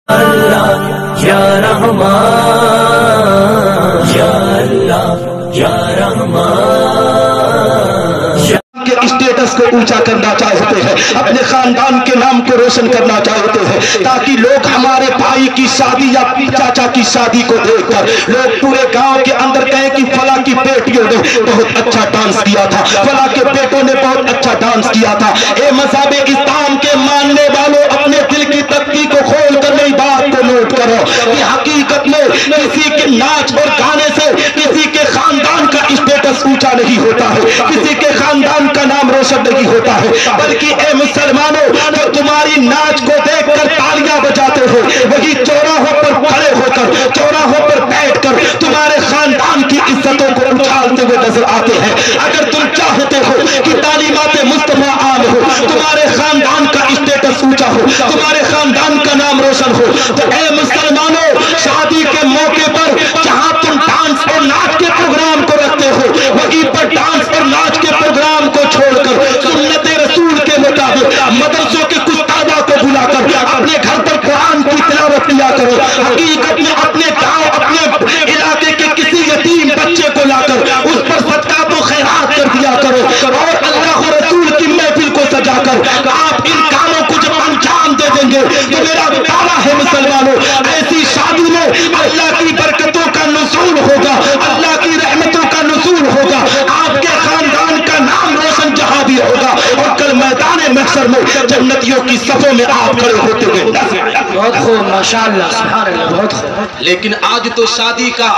اللہ یا رحمان یا اللہ یا رحمان کے اسٹیٹس کو اونچا کرنا چاہتے ہیں، اپنے خاندان کے نام کو روشن کرنا چاہتے ہیں، تاکہ لوگ ہمارے بھائی کی شادی یا چاچا کی شادی کو دیکھ کر لوگ پورے گاؤں کے اندر کہیں کہ فلاں کی بیٹیوں نے بہت اچھا ڈانس کیا تھا، فلاں کے بیٹوں نے بہت اچھا ڈانس کیا تھا۔ اے مذہب اسلام کے ماننے والوں، اپنے دل کی تختی کو کھول کر نئی بات کو نوٹ کرو کہ حقیقت میں کسی کے ناچ اور گانے سے کسی کے خاندان کا اسٹیٹس اونچا نہیں ہوتا ہے، کسی کے خاندان کا نام روشن نہیں ہوتا ہے، بلکہ اے مسلمانوں، جو تمہاری ناچ کو دیکھ کر تالیاں بجاتے ہو، وہی چوراہوں پر کھڑے ہو کر، چوراہوں پر بیٹھ کر تمہارے خاندان کی عزتوں کو اچھالتے ہوئے نظر آتے ہیں۔ اگر تم چاہتے ہو کہ تعلیمات مصطفیٰ عام ہو، تمہارے خاندان کا اسٹیٹس اونچا ہو، تمہارے خاندان کا نام روشن ہو، تو اے مسلمانوں، شادی کے موقع پر جہاں تم ڈانس اور ناچ کے پروگرام کو رکھتے ہو، وہیں پر ڈانس اور ناچ کے پروگرام کو چھوڑ کر سنت رسول کے مطابق مدرسوں کے استادوں کو بلا کر اپنے گھر پر قرآن کی تلاوت کیا کرو۔ حقیقت میں اپنے گاؤں، اپنے علاقے کے کسی یتیم بچے کو لا کر اس پر صدقات و خیرات کر دیا کرو، اور اللہ و رسول کی محفل کو سجا کر آپ ان کاموں کو جب انجام دے دیں گے تو میرا دعویٰ ہے مسلمانوں، ایسی شادی میں اللہ کی برکتوں کا نزول ہوگا، اللہ کی رحمتوں کا نزول ہوگا، آپ کے خاندان کا نام روشن جہاں بھی ہوگا، اور کل میدان محشر میں جنتیوں کی صفوں میں آپ کھڑے ہوتے ہوئے بہت خوب، ماشاءاللہ، سبحان اللہ، بہت خوب۔ لیکن آج تو شادی کا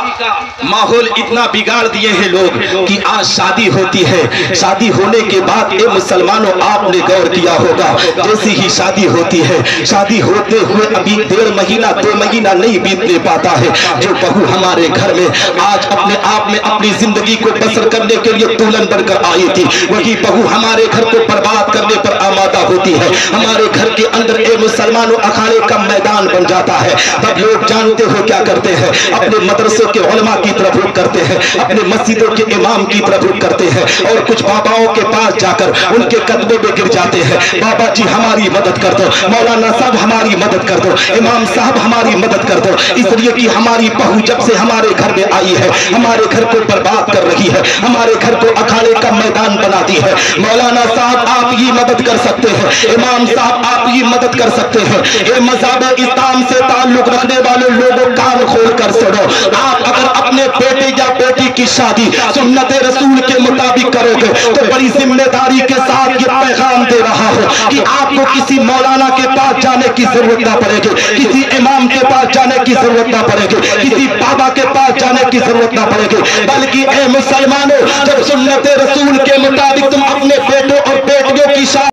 ماحول اتنا بگاڑ دیے ہیں لوگ کہ آج شادی ہوتی ہے، شادی ہونے کے بعد اے مسلمانوں آپ نے غور کیا ہوگا، جیسی ہی شادی ہوتی ہے، شادی ہوتے ہوئے ابھی 1.5 مہینہ 2 مہینہ نہیں بیتنے پاتا ہے، جو بہو ہمارے گھر میں آج اپنے آپ میں اپنی زندگی کو بسر کرنے کے لیے دلہن بن کر آئی تھی، وہی بہو ہمارے گھر کو برباد کرنے پر آمادہ ہوتی ہے، ہمارے گھر کے اندر اے مسلمانوں اکھاڑے کا میدان بن جاتا ہے۔ تب لوگ جانتے ہو کیا کرتے ہیں، اپنے مدرسوں کے علماء کی طرف رخ کرتے ہیں، اپنے مسجدوں کے امام کی طرف رخ کرتے ہیں، اور کچھ باباؤں کے پاس جا کر ان کے قدموں میں گر جاتے ہیں، بابا جی ہماری مدد کر دو، مولانا صاحب ہماری مدد کر دو، امام صاحب ہماری مدد کر دو، اس لیے کہ ہماری بہو جب سے ہمارے گھر میں آئی ہے ہمارے گھر کو برباد کر رہی ہے، ہمارے گھر کو اکھاڑے کا میدان بناتی ہے۔ مولانا صاحب آپ یہ مدد کر سکتے ہیں، امام صاحب آپ یہ مدد کر سکتے ہیں۔ اے مذہب اسلام سے تعلق رکھنے والے لوگوں کان کھول کر سنو، آپ اگر اپنے بیٹے یا بیٹی کی شادی سنت رسول کے مطابق کرو گے تو بڑی ذمہ داری کے ساتھ یہ پیغام دے رہا ہو کہ آپ کو کسی مولانا کے پاس جانے کی ضرورت نہ پڑے گی، کسی امام کے پاس جانے کی ضرورت نہ پڑے گی، کسی بابا کے پاس جانے کی ضرورت نہ پڑے گی، بلکہ اے مسلمانوں جب سنت رسول کے مطابق تم اپنے